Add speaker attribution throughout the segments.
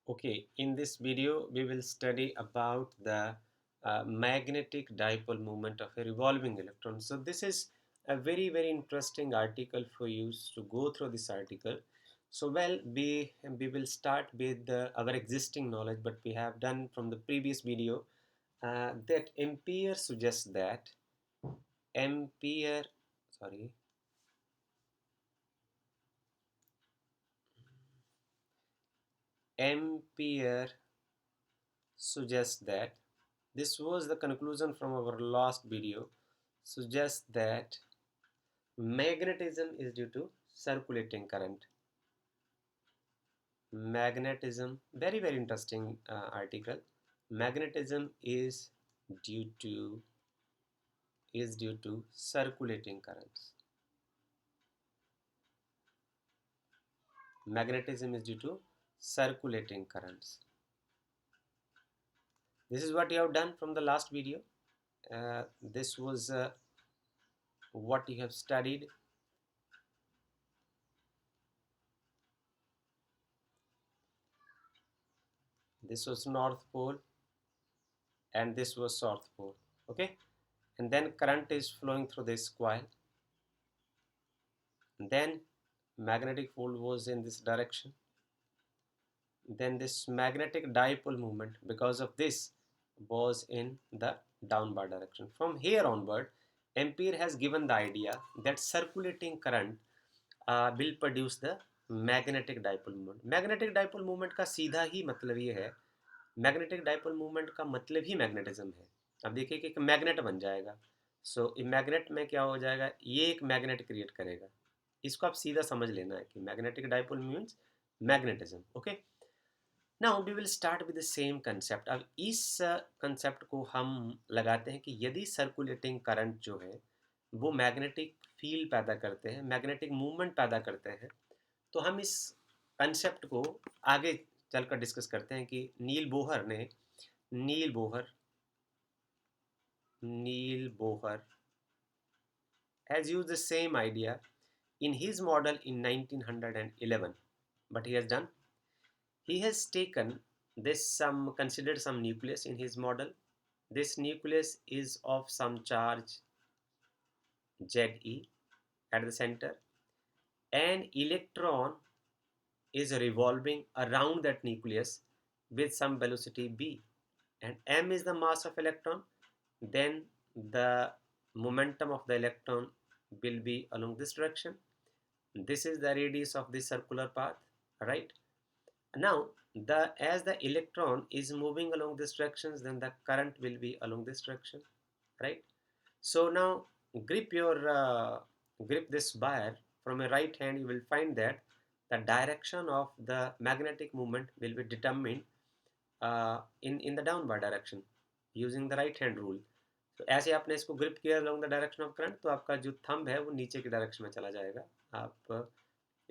Speaker 1: Okay, in this video, we will study about the magnetic dipole moment of a revolving electron. So this is a very interesting article for you to go through this article. So we will start with our existing knowledge, but we have done from the previous video that Ampere suggests that Ampere, sorry, Ampere suggests that this was the conclusion from our last video, suggests that magnetism is due to circulating current. Magnetism, very interesting article. Magnetism due to is due to circulating currents. Magnetism is due to circulating currents. This is what you have done from the last video. This was what you have studied. This was North Pole and this was South Pole. Okay, and then current is flowing through this coil. And then magnetic field was in this direction. Then this magnetic dipole moment, because of this, was in the downward direction. From here onward, Ampere has given the idea that circulating current will produce the magnetic dipole movement. Magnetic dipole movement का सीधा ही मतलब ये है, magnetic dipole movement का मतलब ही magnetism है. अब देखिए कि एक मैग्नेट बन जाएगा. सो मैग्नेट में क्या हो जाएगा, ये एक मैग्नेट क्रिएट करेगा. इसको आप सीधा समझ लेना है कि magnetic dipole means magnetism. Okay, now we will start with the same concept. अब इस कंसेप्ट को हम लगाते हैं कि यदि सर्कुलेटिंग करंट जो है वो मैग्नेटिक फील्ड पैदा करते हैं, मैग्नेटिक मूवमेंट पैदा करते हैं, तो हम इस कंसेप्ट को आगे चलकर डिस्कस करते हैं कि नील Bohr has used the same idea in his model in 1911. But he has taken considered some nucleus in his model. This nucleus is of some charge Ze at the center. An electron is revolving around that nucleus with some velocity b, and m is the mass of electron. Then the momentum of the electron will be along this direction. This is the radius of this circular path, right? Now as the electron is moving along this directions, then the current will be along this direction, right? So now grip this wire from a right hand. You will find that the direction of the magnetic movement will be determined in the downward direction using the right hand rule. तो ऐसे आपने इसको grip किया along the direction of current, तो आपका जो thumb है वो नीचे की डायरेक्शन में चला जाएगा. आप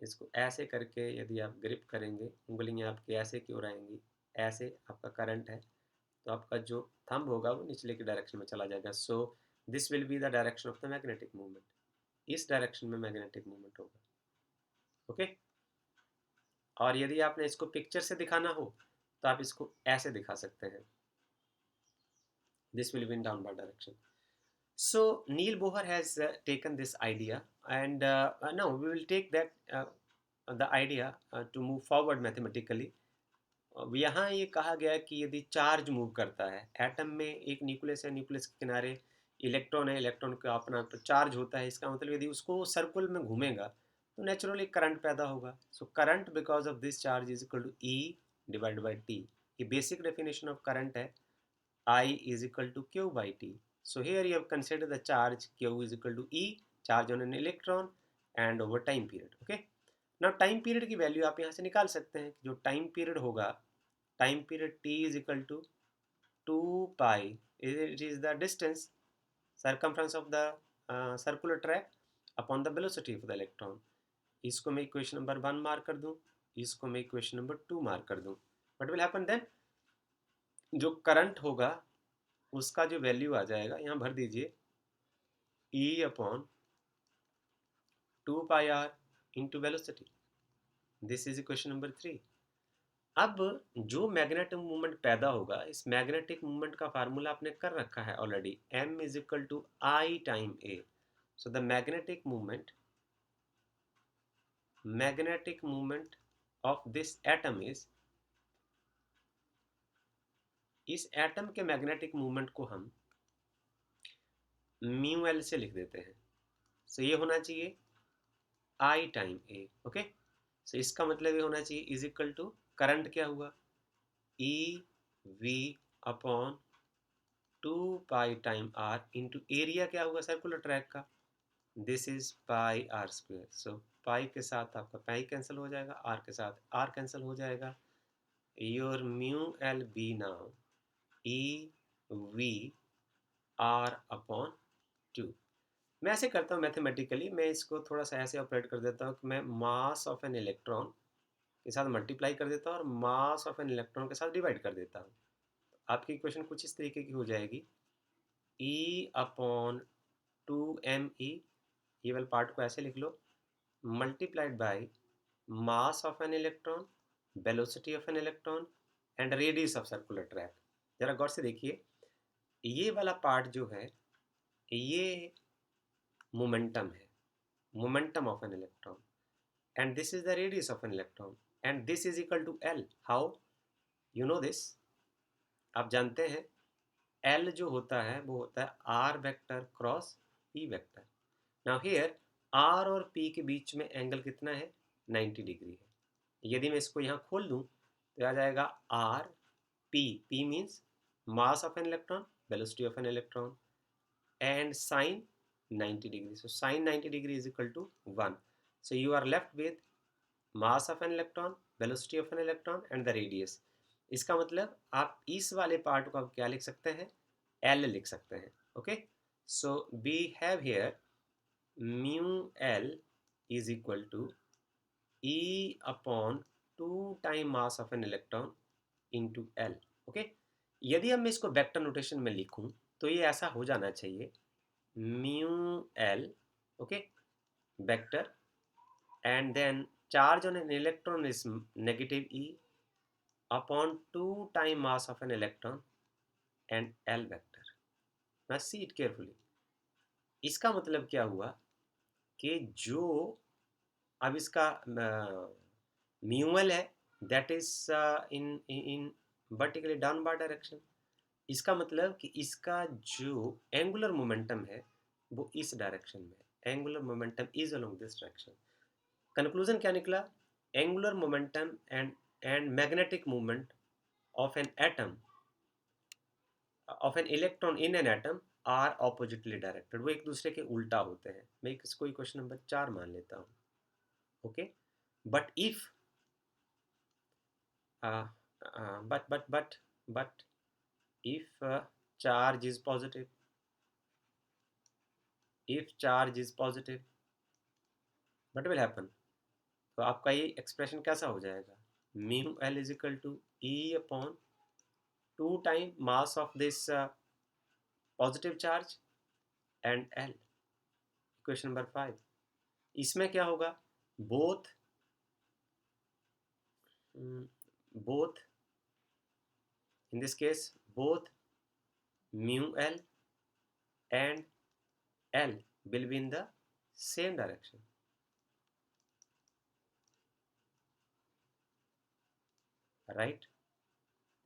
Speaker 1: इसको ऐसे करके यदि आप ग्रिप करेंगे, उंगलियां आपकी ऐसे की ओर आएंगी, ऐसे आपका करंट है, तो आपका जो थंब होगा वो निचले की डायरेक्शन में चला जाएगा. So this will be the direction of the magnetic movement. इस डायरेक्शन में मैग्नेटिक मूवमेंट होगा. ओके, और यदि आपने इसको पिक्चर से दिखाना हो तो आप इसको ऐसे दिखा सकते हैं. This will be in downward direction. So Neil Bohr has taken this idea, and now we will take the idea to move forward mathematically. यहाँ ये कहा गया कि यदि चार्ज मूव करता है एटम में, एक न्यूक्लियस है, न्यूक्लियस के किनारे इलेक्ट्रॉन है, इलेक्ट्रॉन का अपना चार्ज होता है, इसका मतलब यदि उसको सर्कुल में घूमेगा तो नेचुरली करंट पैदा होगा. So current because of this charge is equal to E divide by T. ये बेसिक डेफिनेशन ऑफ करंट है. I is equal to Q by T. So here you have considered the charge Q is equal to E, charge on an electron, and over time period. Okay. Now time period की value आप यहाँ से निकाल सकते हैं. जो time period होगा, time period T is equal to 2 pi. It is the distance, circumference of the circular track upon the velocity of the electron. इसको मैं इक्वेशन नंबर 1 मार्क कर दूँ, इसको मैं इक्वेशन नंबर 2 मार्क कर दूँ. What will happen then? जो current होगा उसका जो वैल्यू आ जाएगा, यहाँ भर दीजिए E upon 2 pi r into velocity. This is equation number 3. अब जो मैग्नेटिक मूवमेंट पैदा होगा, इस मैग्नेटिक मूवमेंट का फार्मूला आपने कर रखा है already, m is equal to I time A. So the magnetic movement of this atom is, इस एटम के मैग्नेटिक मूवमेंट को हम म्यू एल से लिख देते हैं. सो ये होना चाहिए आई टाइम ए. ओके, सो इसका मतलब ये होना चाहिए इज इक्वल टू, करंट क्या हुआ, E V upon 2 pi time R into area क्या हुआ सर्कुलर ट्रैक का, this is pi R square. So pi के साथ आपका पाई कैंसिल हो जाएगा, आर के साथ आर कैंसिल हो जाएगा. Your mu L be now E V R upon 2. मैं ऐसे करता हूँ मैथमेटिकली, मैं इसको थोड़ा सा ऐसे ऑपरेट कर देता हूँ कि मैं मास ऑफ एन इलेक्ट्रॉन के साथ मल्टीप्लाई कर देता हूँ और मास ऑफ एन इलेक्ट्रॉन के साथ डिवाइड कर देता हूँ. आपकी इक्वेशन कुछ इस तरीके की हो जाएगी, ई अपॉन 2 me, ये वाले पार्ट को ऐसे लिख लो, multiplied by mass of an electron, velocity of an electron and radius of circular track. जरा गौर से देखिए, ये वाला पार्ट जो है ये मोमेंटम है, momentum of an electron, and this is the radius of an electron, and this is equal to L. How? You know this? आप जानते हैं L जो होता है वो होता है R vector cross P vector. Now here R और P के बीच में एंगल कितना है, 90 डिग्री है. यदि मैं इसको यहाँ खोल दूँ तो आ जाएगा R P. P means mass of an electron, velocity of an electron, and sine 90 degree. So sine 90 degree is equal to 1. So you are left with mass of an electron, velocity of an electron and the radius. इसका मतलब आप इस वाले part को आप क्या लिख सकते हैं, एल लिख सकते हैं. Okay, so we have here mu L is equal to E upon 2 time mass of an electron into L. Okay, यदि अब मैं इसको वेक्टर नोटेशन में लिखूं तो ये ऐसा हो जाना चाहिए, mu L, okay, vector, and then charge on an electron is negative E upon 2 time mass of an electron and L vector. Now see it carefully. इसका मतलब क्या हुआ कि जो अब इसका म्यूअल है that is in in vertically downward direction. इसका मतलब कि इसका जो एंगुलर मोमेंटम है वो इस डायरेक्शन में है. Angular momentum is along this direction. Conclusion क्या निकला, angular momentum and magnetic movement of an atom, of an electron in an atom are oppositely directed. वो एक दूसरे के उल्टा होते हैं. मैं इसको क्वेश्चन नंबर 4 मान लेता हूँ. Okay, but if but if charge is positive, if charge is positive what will happen. तो आपका ये एक्सप्रेशन कैसा हो जाएगा, mu L is equal to E upon 2 time mass of this positive charge and L. Equation number 5, इसमें क्या होगा, both both in this case both mu L and L will be in the same direction. Right?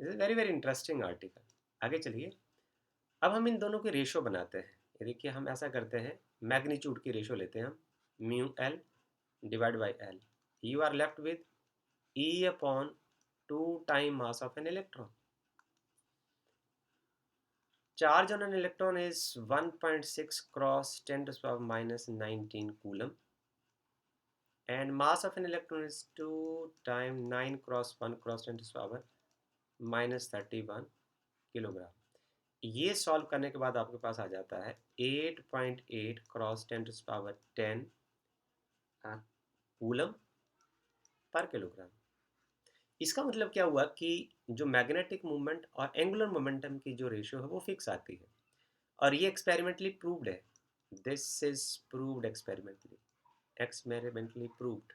Speaker 1: This is very interesting article. आगे चलिए, अब हम इन दोनों के ratio बनाते हैं. ये देखिए, हम ऐसा करते हैं, मैग्नीट्यूड की रेशो लेते हैं हम, mu L divide by L. You are left with E upon 2 time mass of an electron. Charge on an electron is 1.6 cross 10 to the power minus 19 coulomb, and mass of an electron is 2 times 9 cross 1 cross 10 to the power minus 31 kilogram. ये solve करने के बाद आपके पास आ जाता है 8.8 cross 10 to the power 10 coulomb पर किलोग्राम. इसका मतलब क्या हुआ कि जो मैग्नेटिक मूवमेंट और एंगुलर मोमेंटम की जो रेशियो है वो फिक्स आती है, और ये एक्सपेरिमेंटली प्रूव्ड है. This is proved experimentally, experimentally proved.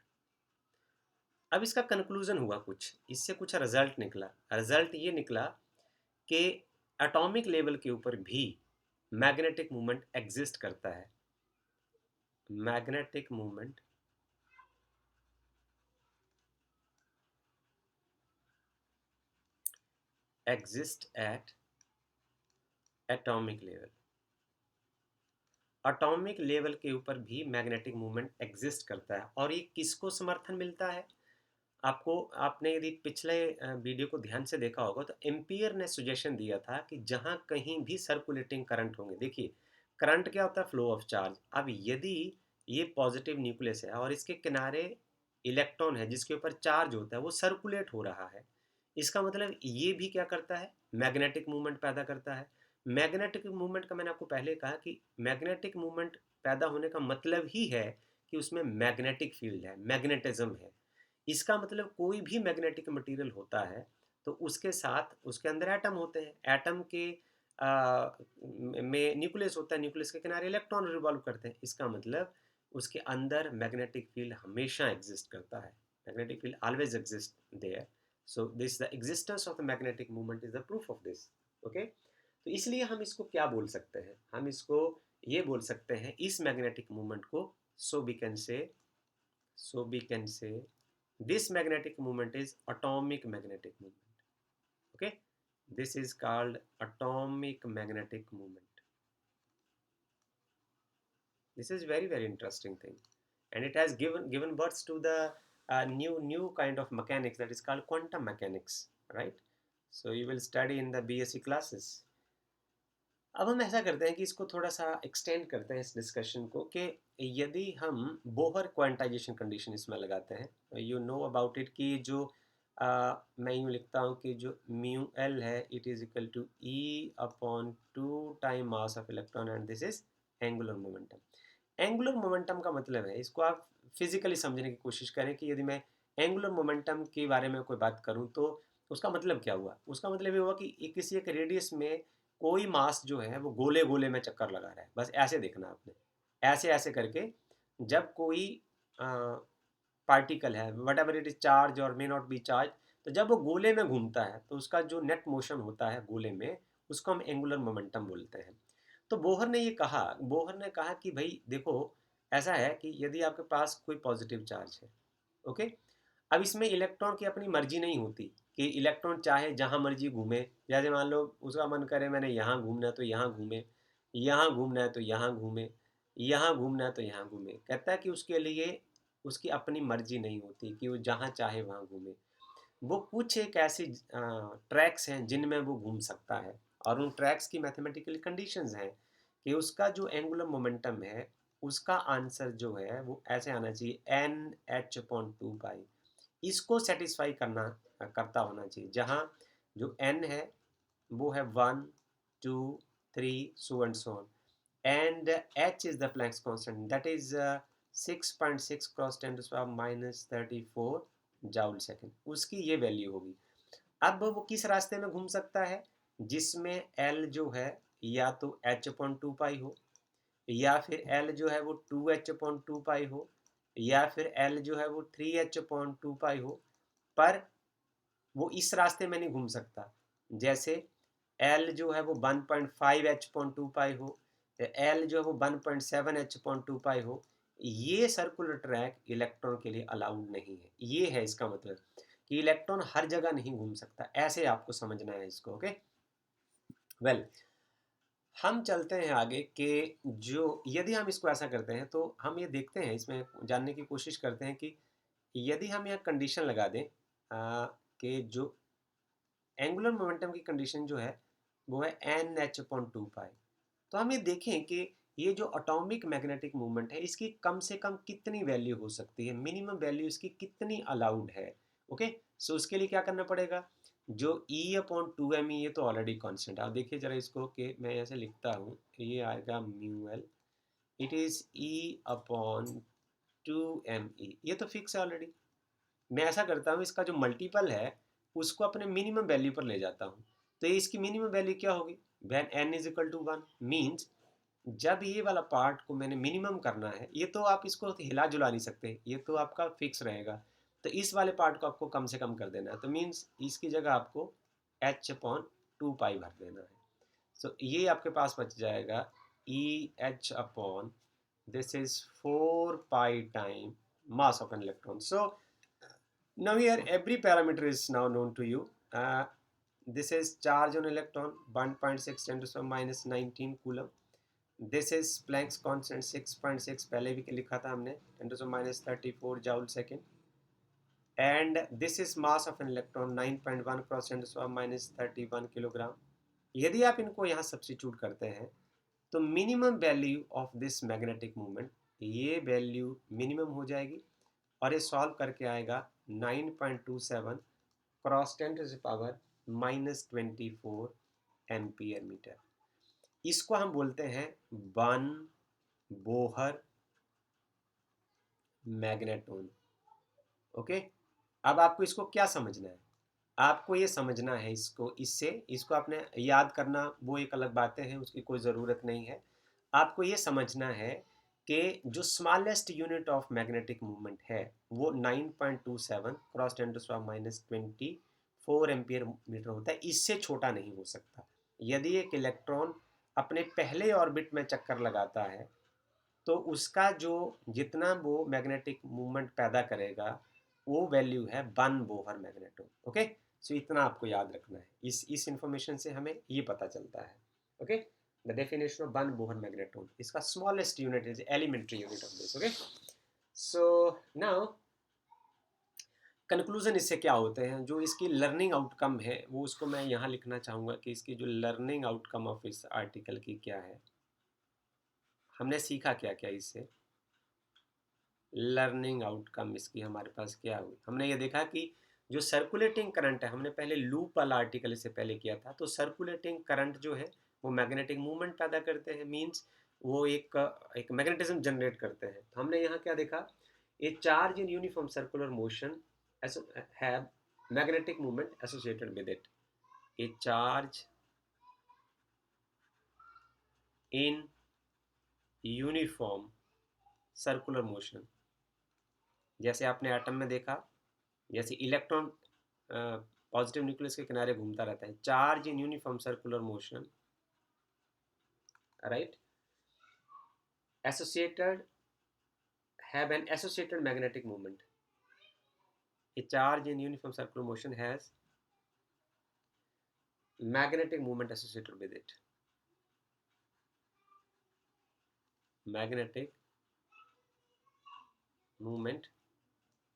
Speaker 1: अब इसका कंक्लूजन हुआ, कुछ इससे कुछ रिजल्ट निकला। रिजल्ट ये निकला कि एटॉमिक लेवल के ऊपर भी मैग्नेटिक मूवमेंट एग्जिस्ट करता है। Magnetic movement exist at atomic level. Atomic level के ऊपर भी मैग्नेटिक मूवमेंट एग्जिस्ट करता है। और ये किसको समर्थन मिलता है? आपको, आपने यदि पिछले वीडियो को ध्यान से देखा होगा तो एम्पियर ने सुजेशन दिया था कि जहां कहीं भी सर्कुलेटिंग करंट होंगे, देखिए करंट क्या होता है? Flow of charge. अब यदि ये पॉजिटिव न्यूक्लियस है और इसके किनारे इलेक्ट्रॉन है जिसके ऊपर चार्ज होता है, वो सर्कुलेट हो रहा है, इसका मतलब ये भी क्या करता है? मैग्नेटिक मूवमेंट पैदा करता है। मैग्नेटिक मूवमेंट का मैंने आपको पहले कहा कि मैग्नेटिक मूवमेंट पैदा होने का मतलब ही है कि उसमें मैग्नेटिक फील्ड है, मैग्नेटिज्म है। इसका मतलब कोई भी मैग्नेटिक मटेरियल होता है तो उसके साथ उसके अंदर एटम होते हैं। एटम के में न्यूक्लियस होता है, न्यूक्लियस के किनारे इलेक्ट्रॉन रिवॉल्व करते हैं। इसका मतलब उसके अंदर मैग्नेटिक फील्ड हमेशा एग्जिस्ट करता है। Magnetic field always exist there. So this the existence of the magnetic movement is the proof of this. Okay, तो इसलिए हम इसको क्या बोल सकते हैं? हम इसको ये बोल सकते हैं, इस मैग्नेटिक मूवमेंट को, so we can say, so we can say this magnetic moment is atomic magnetic moment. Okay, this is called atomic magnetic moment. This is very interesting thing, and it has given birth to the new kind of mechanics that is called quantum mechanics, right? So you will study in the BSc classes. अब हम ऐसा करते हैं कि इसको थोड़ा सा extend करते हैं इस डिस्कशन को, कि यदि हम बोहर क्वांटाइजेशन कंडीशन इसमें लगाते हैं, यू नो अबाउट इट, कि जो मैं यूँ लिखता हूँ कि जो म्यू एल है it is equal to E upon 2 time mass of electron and this is angular momentum. Angular momentum का मतलब है, इसको आप फिजिकली समझने की कोशिश करें कि यदि मैं एंगुलर मोमेंटम के बारे में कोई बात करूं तो उसका मतलब क्या हुआ? उसका मतलब ये हुआ कि किसी एक रेडियस में कोई मास जो है वो गोले गोले में चक्कर लगा रहा है। बस ऐसे देखना आपने, ऐसे ऐसे करके जब कोई पार्टिकल है, what ever it is charge और मे नॉट बी चार्ज, तो जब वो गोले में घूमता है तो उसका जो नेट मोशन होता है गोले में, उसको हम एंगुलर मोमेंटम बोलते हैं। तो बोहर ने ये कहा, बोहर ने कहा कि भाई देखो, ऐसा है कि यदि आपके पास कोई पॉजिटिव चार्ज है, ओके, अब इसमें इलेक्ट्रॉन की अपनी मर्जी नहीं होती कि इलेक्ट्रॉन चाहे जहाँ मर्जी घूमे। जैसे मान लो उसका मन करे मैंने यहाँ घूमना है तो यहाँ घूमे, यहाँ घूमना है तो यहाँ घूमे, यहाँ घूमना है तो यहाँ घूमे। कहता है कि उसके लिए उसकी अपनी मर्जी नहीं होती कि वो जहाँ चाहे वहाँ घूमे। वो कुछ एक ऐसी ट्रैक्स हैं जिनमें वो घूम सकता है, और उन ट्रैक्स की मैथमेटिकल कंडीशंस हैं कि उसका जो एंगुलर मोमेंटम है उसका आंसर जो है वो ऐसे आना चाहिए, एन एच अपॉन 2 पाई। इसको सेटिस्फाई करता होना चाहिए, जहाँ जो एन है वो है 1 2 3 so and so on, and h is the Planck's constant, that is 6.6 cross 10⁻⁻34 joule second, उसकी ये वैल्यू होगी। अब वो किस रास्ते में घूम सकता है? जिसमें L जो है या तो h अपॉन 2 पाई हो, या फिर L जो है वो 2h अपॉन 2 पाई हो, या फिर L जो है वो 3h अपॉन 2 पाई हो। पर वो इस रास्ते में नहीं घूम सकता। जैसे L जो है वो 1.5h अपॉन 2 पाई हो, L जो है वो 1.7h अपॉन 2 पाई हो, ये सर्कुलर ट्रैक इलेक्ट्रॉन के लिए अलाउड नहीं है। ये है इसका मतलब कि इलेक्ट्रॉन हर जगह नहीं घूम सकता। ऐसे आपको समझना है इसको। ओके, वेल, हम चलते हैं आगे कि जो यदि हम इसको ऐसा करते हैं तो हम ये देखते हैं, इसमें जानने की कोशिश करते हैं कि यदि हम यहाँ कंडीशन लगा दें कि जो एंगुलर मोमेंटम की कंडीशन जो है वो है एन एच अपॉन 2 पाई, तो हम ये देखें कि ये जो अटोमिक मैग्नेटिक मूवमेंट है इसकी कम से कम कितनी वैल्यू हो सकती है, मिनिमम वैल्यू इसकी कितनी अलाउड है। ओके, सो उसके लिए क्या करना पड़ेगा? जो ई अपॉन 2 m ई, ये तो ऑलरेडी कॉन्स्टेंट है। आप देखिए जरा इसको, कि मैं ऐसे लिखता हूँ, ये आएगा mu L, it is E upon 2 m ई, ये तो फिक्स है ऑलरेडी। मैं ऐसा करता हूँ, इसका जो मल्टीपल है उसको अपने मिनिमम वैल्यू पर ले जाता हूँ। तो इसकी मिनिमम वैल्यू क्या होगी? When n is equal to 1 means जब ये वाला पार्ट को मैंने मिनिमम करना है, ये तो आप इसको हिला जुला नहीं सकते, ये तो आपका फिक्स रहेगा। तो इस वाले पार्ट को आपको कम से कम कर देना है, तो मीन्स इसकी जगह आपको h/2 पाई भर देना है। सो ये आपके पास बच जाएगा EH/, this is 4 pi time mass of an electron. So now here every parameter is now known to you. This is charge on electron 1.6 10 to the minus 19 coulomb. This is Planck's constant 6.6, पहले भी लिखा था हमने, 10 to the minus 34 joule second. And this is mass of an electron 9.1 cross 10 to the minus 31 kilogram. यदि आप इनको यहाँ substitute करते हैं तो minimum value of this magnetic movement, ये वैल्यू मिनिमम हो जाएगी और ये सॉल्व करके आएगा 9.27 cross 10 to the power minus 24 ampere metre. इसको हम बोलते हैं वन बोहर मैग्नेटोन. ओके, अब आपको इसको क्या समझना है? आपको ये समझना है इसको आपने याद करना वो एक अलग बातें हैं, उसकी कोई ज़रूरत नहीं है. आपको ये समझना है कि जो smallest unit of magnetic movement है वो 9.27 cross 10 to the minus 24 ampere metre होता है. इससे छोटा नहीं हो सकता. यदि एक इलेक्ट्रॉन अपने पहले ऑर्बिट में चक्कर लगाता है तो उसका जो जितना वो मैग्नेटिक मूवमेंट पैदा करेगा वो वैल्यू है वन बोहर मैग्नेटोन. ओके, सो इतना आपको याद रखना है. इस इंफॉर्मेशन से हमें ये पता चलता है. Okay, the definition of one Bohr magneton, इसका smallest unit is elementary unit of this. Okay, so now conclusion इससे क्या होते हैं, जो इसकी लर्निंग आउटकम है वो उसको मैं यहाँ लिखना चाहूँगा कि इसकी जो लर्निंग आउटकम ऑफ इस आर्टिकल की क्या है. हमने सीखा क्या क्या इससे, लर्निंग आउटकम इसकी हमारे पास क्या हुई. हमने ये देखा कि जो सर्कुलेटिंग करंट है, हमने पहले लूप वाला आर्टिकल इससे पहले किया था, तो सर्कुलेटिंग करंट जो है वो मैग्नेटिक मूवमेंट पैदा करते हैं, मींस वो एक मैग्नेटिज्म जनरेट करते हैं. तो हमने यहाँ क्या देखा, ए charge in uniform circular motion have magnetic movement associated with it. A charge in uniform circular motion, जैसे आपने एटम में देखा, जैसे इलेक्ट्रॉन पॉजिटिव न्यूक्लियस के किनारे घूमता रहता है, charge in uniform circular motion, right, associated have an associated magnetic movement. A charge in uniform circular motion has magnetic movement associated with it. Magnetic movement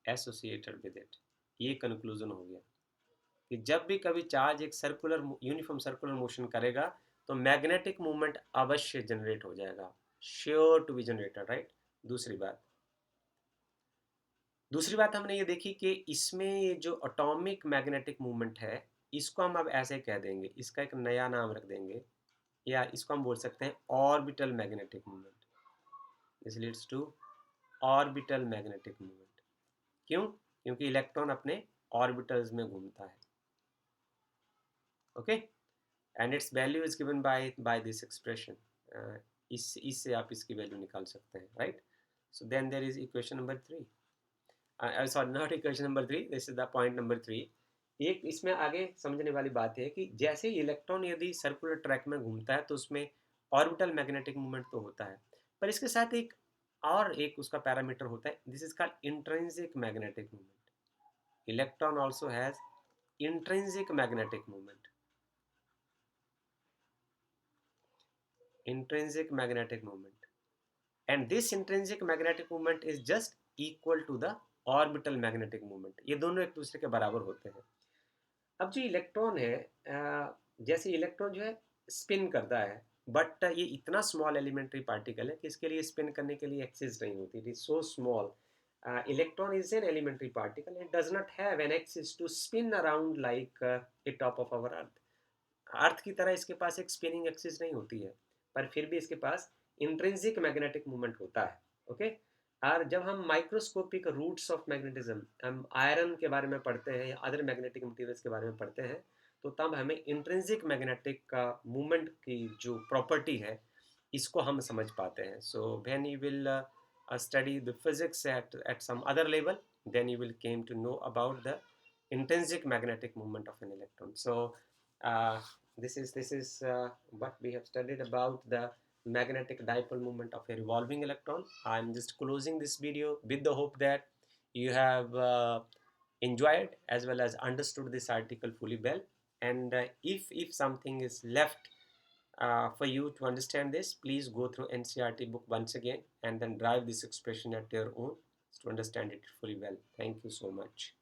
Speaker 1: associated with it. ये conclusion हो गया कि जब भी कभी चार्ज एक circular uniform circular motion करेगा तो मैग्नेटिक मूवमेंट अवश्य जनरेट हो जाएगा, sure to be generated, right. दूसरी बात हमने ये देखी कि इसमें ये जो एटॉमिक मैग्नेटिक मूवमेंट है इसको हम अब ऐसे कह देंगे, इसका एक नया नाम रख देंगे, या इसको हम बोल सकते हैं orbital magnetic movement. This leads to orbital magnetic movement. क्यों? क्योंकि इलेक्ट्रॉन अपने ऑर्बिटल्स में घूमता है. Okay, and its value is given by this expression. इससे आप इसकी वैल्यू निकाल सकते हैं, right. So then there is equation number 3, sorry not equation number 3, this is the point number 3. एक इसमें आगे समझने वाली बात है कि जैसे इलेक्ट्रॉन यदि सर्कुलर ट्रैक में घूमता है तो उसमें ऑर्बिटल मैग्नेटिक मूवमेंट तो होता है, पर इसके साथ एक उसका पैरामीटर होता है, this is called intrinsic magnetic movement. Electron also has intrinsic magnetic movement. Intrinsic magnetic movement, and this intrinsic magnetic movement is just equal to the orbital magnetic movement. ये दोनों एक दूसरे के बराबर होते हैं. अब जो इलेक्ट्रॉन है, जैसे इलेक्ट्रॉन जो है स्पिन करता है, बट ये इतना स्मॉल एलिमेंट्री पार्टिकल है कि इसके लिए स्पिन करने के लिए एक्सिस नहीं होती. It is so small. Electron is an elementary particle and does not have an axis to spin around like a top of our earth. Earth की तरह इसके पास एक स्पिनिंग एक्सिस नहीं होती है, पर फिर भी इसके पास इंट्रिंसिक मैग्नेटिक मूवमेंट होता है. ओके, और जब हम माइक्रोस्कोपिक रूट्स ऑफ मैग्नेटिज्म, हम आयरन के बारे में पढ़ते हैं या अदर मैग्नेटिक मटेरियल्स के बारे में पढ़ते हैं, तो तब हमें इंट्रिंसिक मैग्नेटिक का मूवमेंट की जो प्रॉपर्टी है इसको हम समझ पाते हैं. So when you will study the physics at some other level, then you will came to know about the intrinsic magnetic moment of an electron. So uh, this is what we have studied about the magnetic dipole moment of a revolving electron. I'm just closing this video with the hope that you have enjoyed as well as understood this article fully well. And if something is left for you to understand this, please go through NCERT book once again and then drive this expression at your own to understand it fully well. Thank you so much.